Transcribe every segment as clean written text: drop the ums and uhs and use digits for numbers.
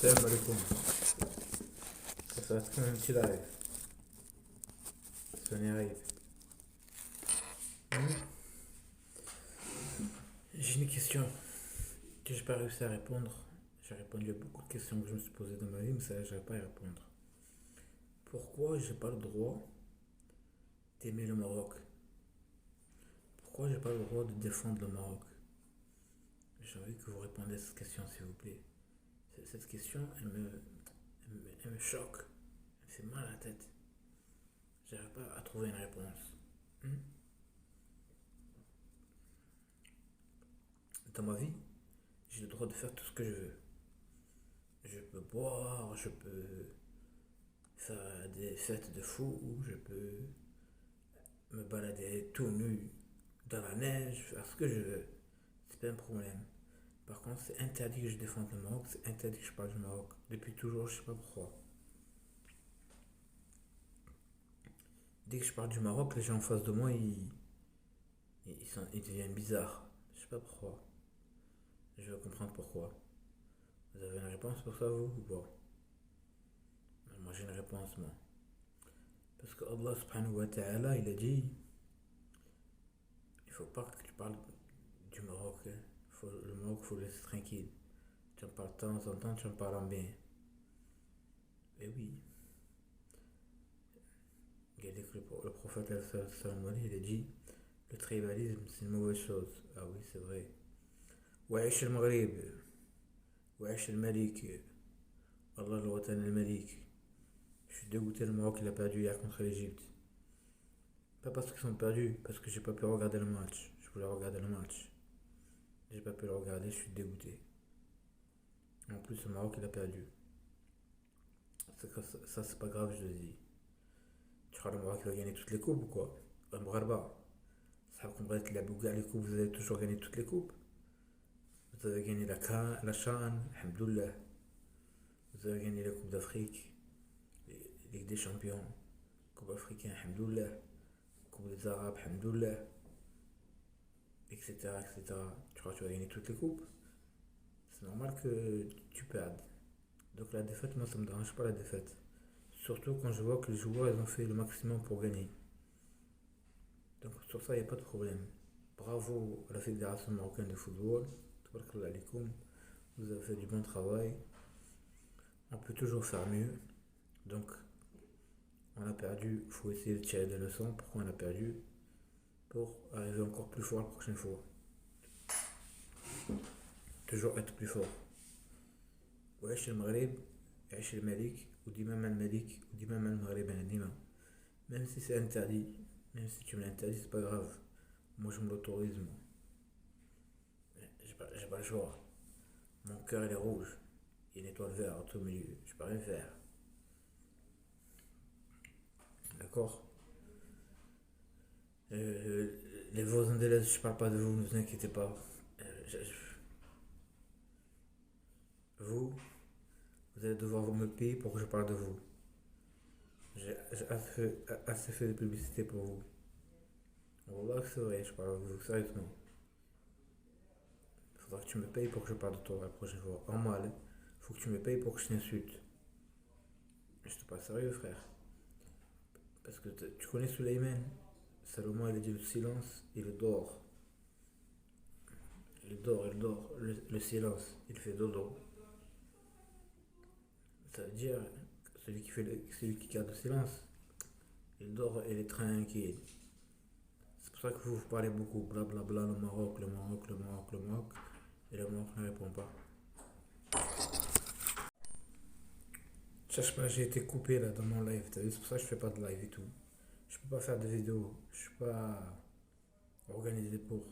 Salam alaikum. Ça va être comme un petit live. Si on y arrive. J'ai une question que j'ai pas réussi à répondre. J'ai répondu à beaucoup de questions que je me suis posées dans ma vie, mais ça, j'arrive pas à y répondre. Pourquoi j'ai pas le droit d'aimer le Maroc? Pourquoi j'ai pas le droit de défendre le Maroc? J'ai envie que vous répondiez à cette question, s'il vous plaît. Cette question, elle me choque. Elle me fait mal à la tête. J'arrive pas à trouver une réponse. Hmm. Dans ma vie, j'ai le droit de faire tout ce que je veux. Je peux boire, je peux faire des fêtes de fou, je peux me balader tout nu dans la neige, faire ce que je veux. C'est pas un problème. Par contre, c'est interdit que je défende le Maroc, c'est interdit que je parle du Maroc. Depuis toujours, je sais pas pourquoi. Dès que je parle du Maroc, les gens en face de moi, ils deviennent bizarres. Je sais pas pourquoi. Je veux comprendre pourquoi. Vous avez une réponse pour ça, vous ou pas? Moi, j'ai une réponse, moi. Parce que Allah subhanahu wa ta'ala, il a dit il faut pas que tu parles du Maroc. Hein. Le Maroc, il faut le laisser tranquille. Tu en parles de temps en temps, tu en parles en bien. Et oui, il a dit que le prophète il a dit le tribalisme, c'est une mauvaise chose. Ah oui, c'est vrai. وعيش المغرب وعيش الملك Allah le watan el Malik. Je suis dégoûté, le Maroc il a perdu hier contre l'Egypte. Pas parce qu'ils sont perdus, parce que j'ai pas pu regarder le match. Je voulais regarder le match. J'ai pas pu le regarder, je suis dégoûté. En plus, le Maroc il a perdu. Ça c'est pas grave, je le dis. Tu crois que le Maroc il va gagner toutes les coupes ou quoi? Mgharba. Ça va comprendre que la Bouga, les coupes, vous avez toujours gagné toutes les coupes. Vous avez gagné la Chan, alhamdoulilah. Vous avez gagné la Coupe d'Afrique, Ligue des Champions, Coupe africaine, alhamdoulilah. Coupe des Arabes, alhamdoulilah. Etc. etc. Tu crois que tu vas gagner toutes les coupes? C'est normal que tu perdes. Donc la défaite, moi ça me dérange pas la défaite. Surtout quand je vois que les joueurs ils ont fait le maximum pour gagner. Donc sur ça, il n'y a pas de problème. Bravo à la Fédération marocaine de football. Tabarakallah alikoum. Vous avez fait du bon travail. On peut toujours faire mieux. Donc, on a perdu. Il faut essayer de tirer des leçons. Pourquoi on a perdu? Pour arriver encore plus fort la prochaine fois. Toujours être plus fort. وعيش المغرب عيش الملك وديما مع الملك وديما مع المغرب انا ديما. Même si c'est interdit, même si tu me l'interdis, c'est pas grave. Moi je me l'autorise moi. J'ai pas le choix. Mon cœur il est rouge. Il y a une étoile verte au milieu. Je peux rien faire. D'accord. Les Vosandélés, je parle pas de vous, ne vous inquiétez pas. Vous, vous allez devoir me payer pour que je parle de vous. J'ai assez fait de publicité pour vous. Wallah, c'est vrai, je parle de vous, sérieusement. Il faudra que tu me payes pour que je parle de toi la prochaine fois. En mal, il faut que tu me payes pour que je t'insulte. Je te parle sérieux, frère. Parce que tu connais Suleiman. Salomon, il a dit le silence, il dort. Il dort, il dort. Le silence, il fait dodo. Ça veut dire celui qui garde le silence, il dort et il est tranquille. C'est pour ça que vous parlez beaucoup, blablabla, bla bla, le Maroc, le Maroc, le Maroc, le Maroc, et le Maroc ne répond pas. Cherche pas, j'ai été coupé là dans mon live, t'as vu, c'est pour ça que je fais pas de live et tout. Je peux pas faire de vidéos, je suis pas organisé pour.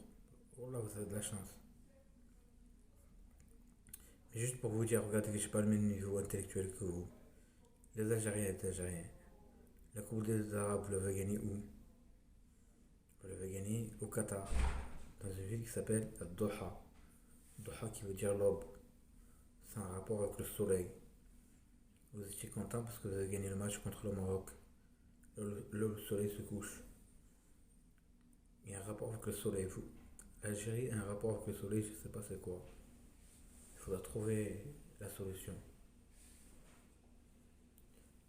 Oh là, vous avez de la chance. Mais juste pour vous dire, regardez que j'ai pas le même niveau intellectuel que vous. Les Algériens et les Algériens. La Coupe des Arabes, vous l'avez gagnée où? Vous l'avez gagnée au Qatar, dans une ville qui s'appelle Doha. Doha qui veut dire l'aube. C'est un rapport avec le soleil. Vous étiez content parce que vous avez gagné le match contre le Maroc. Le soleil se couche. Il y a un rapport avec le soleil. L'Algérie a un rapport avec le soleil, je sais pas c'est quoi. Il faudra trouver la solution.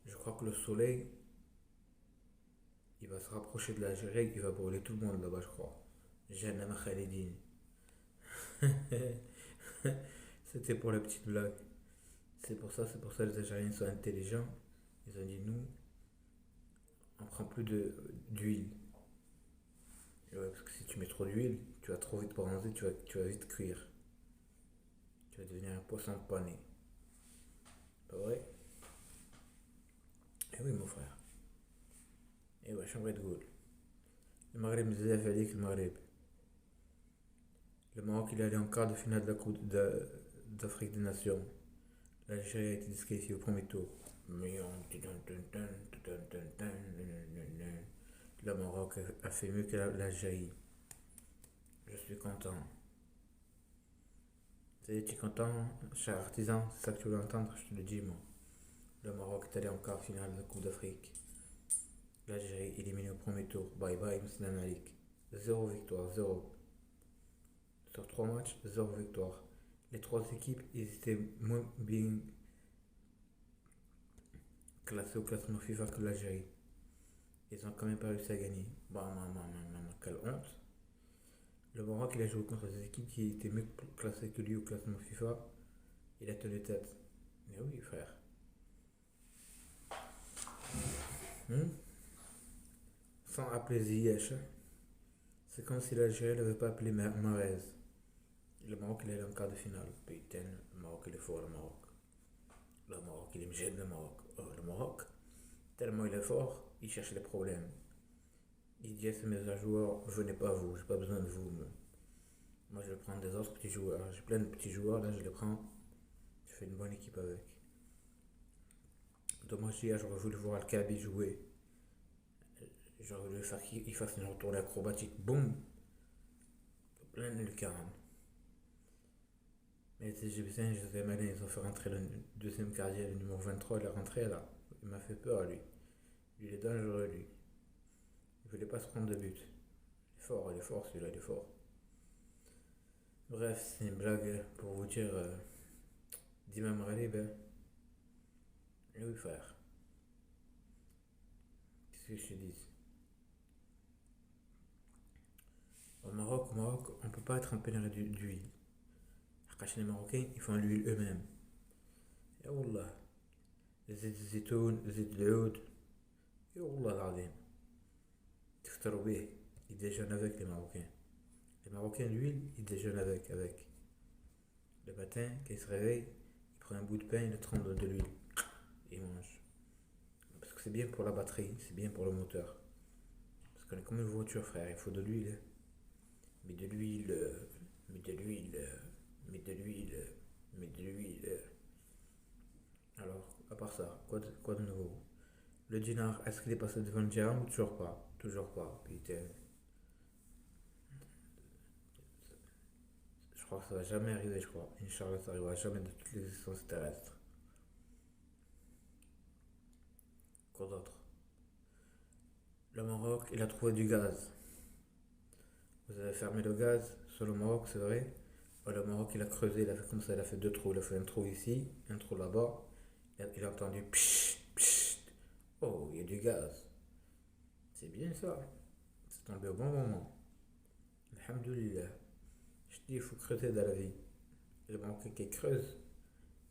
Je crois que le soleil, il va se rapprocher de l'Algérie, il va brûler tout le monde là-bas, je crois. Jahannam Khalidine. C'était pour la petite blague. C'est pour ça que les Algériens sont intelligents. Ils ont dit nous, on prend plus d'huile. Ouais, parce que si tu mets trop d'huile, tu vas trop vite bronzer, tu vas vite cuire. Tu vas devenir un poisson pané. Pas vrai? Eh oui, mon frère. Eh ouais, chambre de Gaulle. Le Maghreb nous a fallu que le Maghreb. Le Maroc, il est allé en quart de finale de la Coupe d'Afrique des Nations. L'Algérie a été disqualifiée au premier tour. Le Maroc a fait mieux que l'Algérie. Je suis content. Tu es content, cher artisan? C'est ça que tu veux entendre? Je te le dis, moi. Le Maroc est allé en quart finale de la Coupe d'Afrique. L'Algérie éliminée au premier tour. Bye bye, Mslam Malik. Zéro victoire, zéro. Sur trois matchs, zéro victoire. Les trois équipes, ils étaient moins bien classés au classement FIFA que l'Algérie. Ils ont quand même pas réussi à gagner. Bah, quelle honte. Le Maroc, il a joué contre des équipes qui étaient mieux classées que lui au classement FIFA. Il a tenu tête. Mais oui, frère. Hmm? Sans appeler Ziyech. C'est comme si l'Algérie n'avait pas appelé Marez. Le Maroc, il est en quart de finale. Putain, le Maroc, il est fort, le Maroc. Le Maroc, il me gêne, le Maroc. Oh, le Maroc, tellement il est fort, il cherche les problèmes. Il dit à ses meilleurs joueurs, venez pas vous, j'ai pas besoin de vous. Moi, je vais prendre des autres petits joueurs. J'ai plein de petits joueurs, là, je les prends. Je fais une bonne équipe avec. Dommage, hier, j'aurais voulu voir Al-Kabi jouer. J'aurais voulu faire qu'il fasse une retournée acrobatique. Boum! Plein de lucarne. Mais les Égyptiens, je les ai malins, ils ont fait rentrer le deuxième gardien, le numéro 23, il est rentré là. Il m'a fait peur, lui. Lui, il est dangereux, lui. Il voulait pas se prendre de but. Il est fort celui-là, il est fort. Bref, c'est une blague pour vous dire d'Imam Ghalib. Oui, frère. Qu'est-ce que je te dis? Au Maroc, on peut pas être en pénurie d'huile. Les Marocains, ils font l'huile eux-mêmes. Ya Wallah. زيت الزيتون, زيت العود. Ya Wallah العظيم. تفطروا به. Ils déjeunent avec les Marocains. Les Marocains, l'huile, ils déjeunent avec. Le matin, quand ils se réveillent, ils prennent un bout de pain, ils le trempent dans de l'huile. Ils mangent. Parce que c'est bien pour la batterie, c'est bien pour le moteur. Parce qu'on est comme une voiture, frère, il faut de l'huile. Mais de l'huile, mais de l'huile, mais de l'huile, mais de l'huile. Alors, à part ça, quoi de nouveau? Le dinar, est-ce qu'il est passé devant le dirham ou toujours pas? Toujours pas, putain. Je crois que ça va jamais arriver, je crois. Inch'Allah, ça arrivera jamais de toute l'existence terrestre. Quoi d'autre? Le Maroc, il a trouvé du gaz. Vous avez fermé le gaz sur le Maroc, c'est vrai? Ouais, le Maroc, il a creusé, il a fait comme ça, il a fait deux trous. Il a fait un trou ici, un trou là-bas. Il a entendu pshht, pshht. Oh, il y a du gaz. C'est bien ça. C'est tombé au bon moment. Alhamdulillah. Je dis, il faut creuser dans la vie. Le Marocain qui creuse,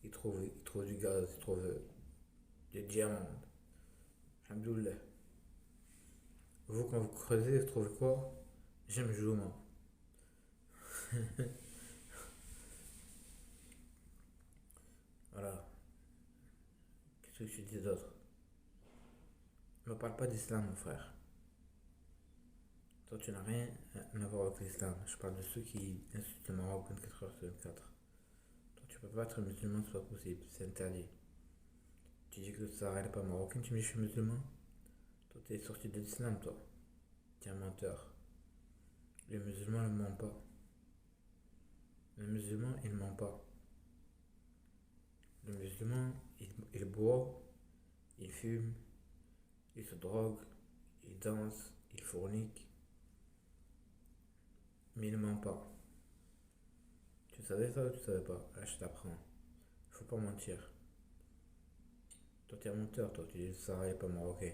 il trouve du gaz, il trouve des diamants. Alhamdulillah. Vous, quand vous creusez, vous trouvez quoi? J'aime Jouma. Voilà. Qu'est-ce que je dis d'autre? Ne me parle pas d'islam, mon frère. Toi, tu n'as rien à voir avec l'islam. Je parle de ceux qui insultent le Maroc 24 heures sur 24. Toi, tu peux pas être musulman, c'est pas possible. C'est interdit. Tu dis que le Sahara n'est pas marocain, tu me dis que je suis musulman. Toi, t'es sorti de l'islam, toi. T'es un menteur. Les musulmans ne mentent pas. Le musulman, il ne ment pas. Le musulman, il boit, il fume, il se drogue, il danse, il fournique, mais il ne ment pas. Tu savais ça ou tu savais pas? Ah, je t'apprends. Faut pas mentir. Toi, t'es un menteur, toi. Tu dis ça n'est pas marocain.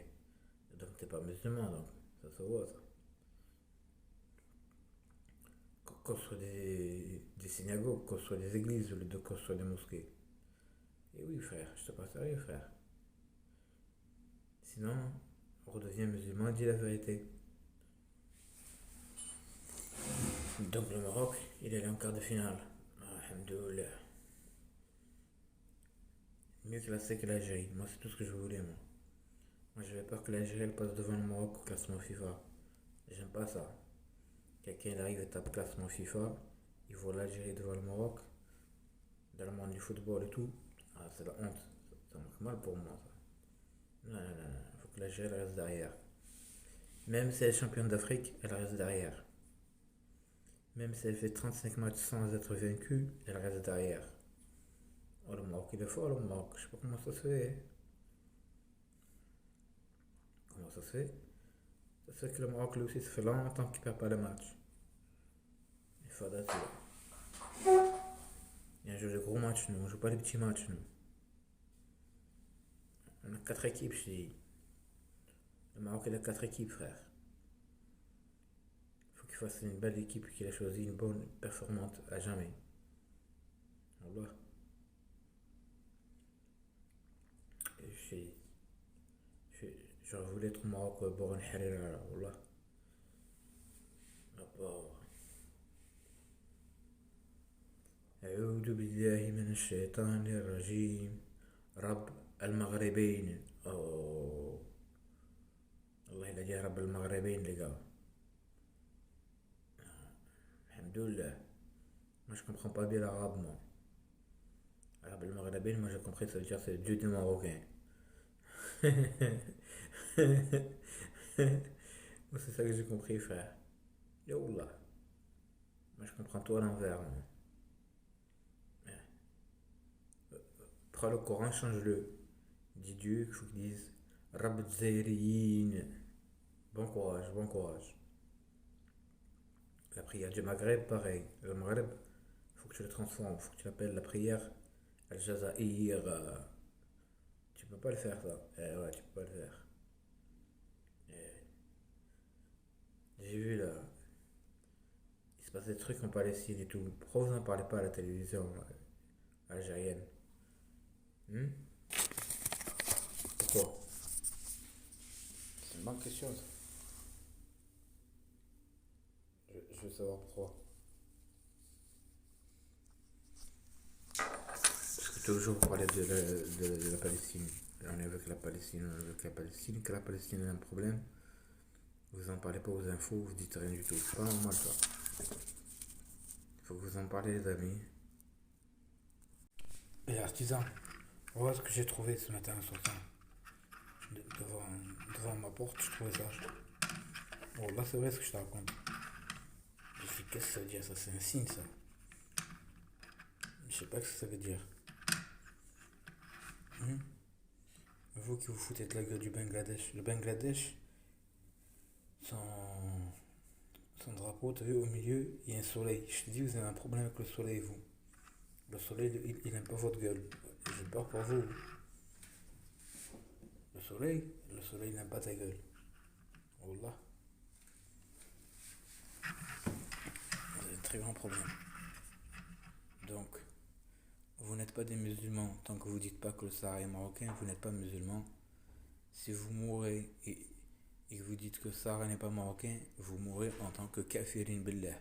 Donc, t'es pas musulman, donc. Ça se voit, ça. Construire des synagogues, construire des églises au lieu de construire des mosquées. Et oui, frère, je te parle sérieux, frère. Sinon, on redevient musulman et dit la vérité. Donc, le Maroc, il est allé en quart de finale. Alhamdoulilah. Mieux classé que l'Algérie. Moi, c'est tout ce que je voulais, moi. Moi, j'avais peur que l'Algérie elle passe devant le Maroc au classement FIFA. J'aime pas ça. Quelqu'un il arrive et tape classement FIFA, il voit l'Algérie devant le Maroc, dans le monde du football et tout. Ah, c'est la honte. Ça marque mal pour moi, ça. Non, non, non, non. Il faut que l'Algérie elle reste derrière. Même si elle est championne d'Afrique, elle reste derrière. Même si elle fait 35 matchs sans être vaincue, elle reste derrière. Oh, le Maroc, il est fort, le Maroc. Je sais pas comment ça se fait. Comment ça se fait? Ça se fait que le Maroc, lui aussi, ça fait longtemps qu'il perd pas le match. Il faut dater. Il y a un jeu de gros matchs, nous. On joue pas les petits matchs, nous. On a 4 équipes, je dis. Le Maroc, il a 4 équipes, frère. Il faut qu'il fasse une belle équipe qu'il a choisi, une bonne performante à jamais. Wallah. J'aurais voulu être au Maroc, Boran Harira, Wallah. أعوذ بالله من الشيطان الرجيم رب المغربين أوه. الله إلا جه رب المغربين لقاه الحمد لله. Moi je comprends pas bien l'arabe moi. Arabe المغربين moi j'ai compris ça veut dire c'est Dieu des Marocains. Moi c'est ça que j'ai compris frère. Yallah. Moi je comprends tout à l'envers moi. Prends le Coran, change-le. Dis Dieu, il faut qu'il dise Rab Zairiyin. Bon courage, bon courage. La prière du Maghreb, pareil. Le Maghreb, il faut que tu le transformes, il faut que tu l'appelles la prière Al-Jazair. Tu peux pas le faire ça. Ouais, tu peux pas le faire. J'ai vu là, il se passe des trucs en Palestine et tout. Pourquoi vous en parlez pas à la télévision algérienne? Hmm. Pourquoi? C'est une bonne question ça. Je veux savoir pourquoi. Parce que toujours vous parlez de la Palestine. On est avec la Palestine, on est avec la Palestine. Que la Palestine a un problème, vous en parlez pas aux infos, vous dites rien du tout. C'est pas normal ça. Il faut que vous en parlez les amis. Et artisan, voilà ce que j'ai trouvé ce matin en sortant. Devant ma porte, je trouvais ça. Bon, là, c'est vrai ce que je te raconte. Je sais qu'est-ce que ça veut dire, ça, c'est un signe, ça. Je sais pas ce que ça veut dire. Hmm. Vous qui vous foutez de la gueule du Bangladesh. Le Bangladesh, son, son drapeau, tu as vu, au milieu, il y a un soleil. Je te dis, vous avez un problème avec le soleil, vous. Le soleil, il aime pas votre gueule. J'ai peur pour vous. Le soleil n'aime pas ta gueule. Wallah. Vous avez un très grand problème. Donc, vous n'êtes pas des musulmans. Tant que vous dites pas que le Sahara est marocain, vous n'êtes pas musulman. Si vous mourrez et que vous dites que le Sahara n'est pas marocain, vous mourrez en tant que kafirin billah.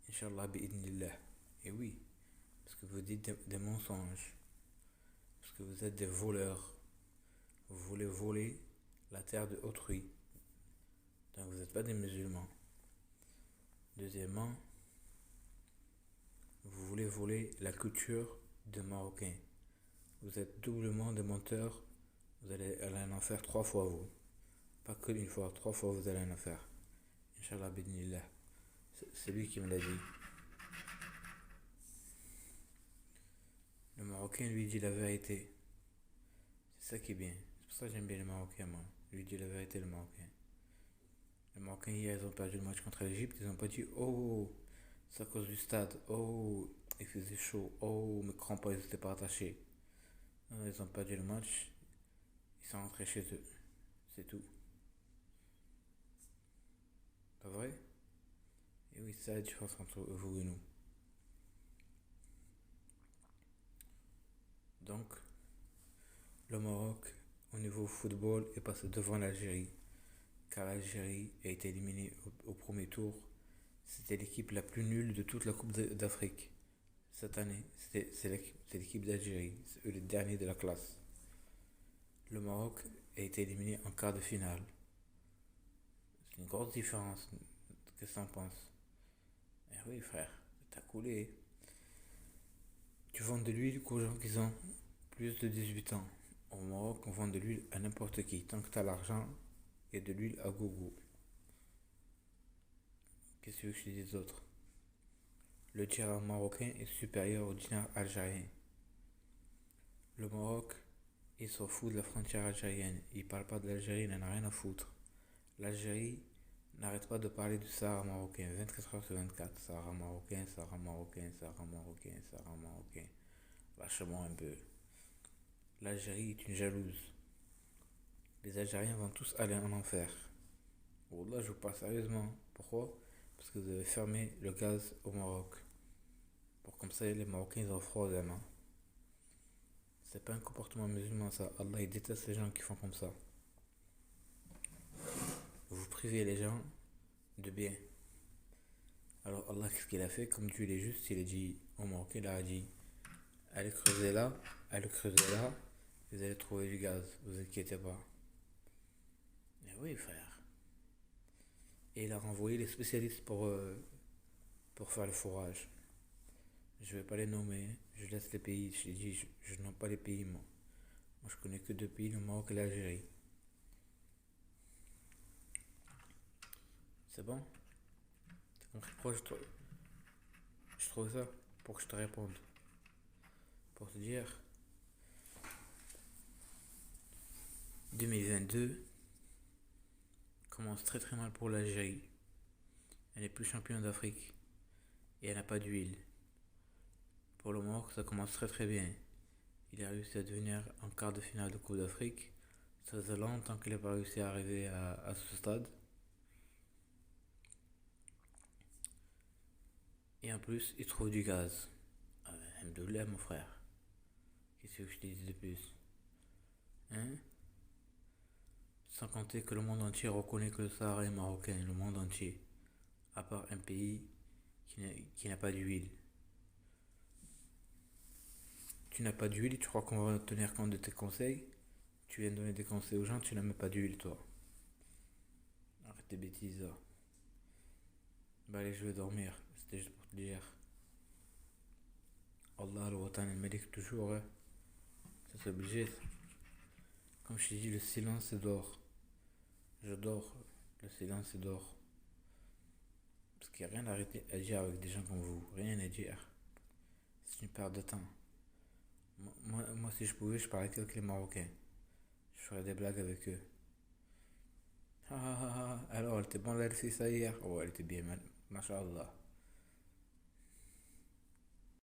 Inch'Allah bi'idnillah. Et oui, parce que vous dites des mensonges. Parce que vous êtes des voleurs. Vous voulez voler la terre de autrui. Donc vous n'êtes pas des musulmans. Deuxièmement, vous voulez voler la culture des Marocains. Vous êtes doublement des menteurs. Vous allez en enfer 3 fois vous. Pas que une fois, 3 fois vous allez en enfer. Inch'Allah bidnillah. C'est lui qui me l'a dit. Le Marocain lui dit la vérité. C'est ça qui est bien. C'est pour ça que j'aime bien les Marocains moi. Lui dit la vérité le Marocain. Les Marocains hier ils ont perdu le match contre l'Egypte. Ils ont pas dit oh c'est à cause du stade. Oh il faisait chaud. Oh mes crampons ils étaient pas attachés. Ils ont perdu le match. Ils sont rentrés chez eux. C'est tout. Pas vrai? Et oui, c'est ça la différence entre vous et nous. Donc, le Maroc, au niveau football, est passé devant l'Algérie. Car l'Algérie a été éliminée au premier tour. C'était l'équipe la plus nulle de toute la Coupe d'Afrique. Cette année, c'est l'équipe d'Algérie. C'est eux les derniers de la classe. Le Maroc a été éliminé en quart de finale. C'est une grosse différence. Qu'est-ce que t'en penses? Eh oui, frère, t'as coulé. Tu vends de l'huile qu'aux gens qui ont plus de 18 ans. Au Maroc, on vend de l'huile à n'importe qui. Tant que t'as l'argent, il y a de l'huile à gogo. Qu'est-ce que tu veux que je te dise d'autre? Le dinar marocain est supérieur au dinar algérien. Le Maroc, il s'en fout de la frontière algérienne. Il parle pas de l'Algérie, il n'en a rien à foutre. L'Algérie n'arrête pas de parler du Sahara marocain. 24 heures sur 24. Sahara marocain, Sahara marocain, Sahara marocain, Sahara marocain. Lâche-moi un peu. L'Algérie est une jalouse. Les Algériens vont tous aller en enfer. Wallah, je vous parle sérieusement. Pourquoi? Parce que vous avez fermé le gaz au Maroc. Pour comme ça, les Marocains ils ont froid aux mains. C'est pas un comportement musulman ça. Allah il déteste les gens qui font comme ça. Vous privez les gens de bien. Alors Allah qu'est-ce qu'il a fait? Comme Dieu il est juste, il a dit au Marocain, il a dit allez creuser là, allez creuser là, vous allez trouver du gaz, vous inquiétez pas. Mais oui frère. Et il a renvoyé les spécialistes pour faire le forage. Je vais pas les nommer, je laisse les pays, je dis je nomme pas les pays moi. Moi je connais que deux pays, le Maroc et l'Algérie. C'est bon? T'as compris pourquoi je trouve ça? Pour que je te réponde. Pour te dire, 2022 commence très très mal pour l'Algérie. Elle n'est plus championne d'Afrique et elle n'a pas d'huile. Pour le Maroc, ça commence très très bien. Il a réussi à devenir en quart de finale de Coupe d'Afrique. Ça faisait longtemps qu'il n'a pas réussi à arriver à ce stade. Et en plus, il trouve du gaz. Ah ben, alhamdoulilah, mon frère. Qu'est-ce que je te dis de plus? Hein? Sans compter que le monde entier reconnaît que le Sahara est marocain, le monde entier. À part un pays qui n'a pas d'huile. Tu n'as pas d'huile, tu crois qu'on va tenir compte de tes conseils? Tu viens donner des conseils aux gens, tu n'as même pas d'huile, toi. Arrête tes bêtises, là. Bah allez, je vais dormir. C'était juste pour te dire. Allah, le Watan el Malik, toujours, hein. Ça, c'est obligé. Comme je t'ai dit, le silence, c'est d'or. Je dors. Le silence, c'est d'or. Parce qu'il n'y a rien à dire avec des gens comme vous. Rien à dire. C'est une perte de temps. Moi, si je pouvais, je parlais avec les Marocains. Je ferais des blagues avec eux. Ah, ah, ah, alors, elle était bonne la ça hier? Oh, elle était bien, Masha'Allah.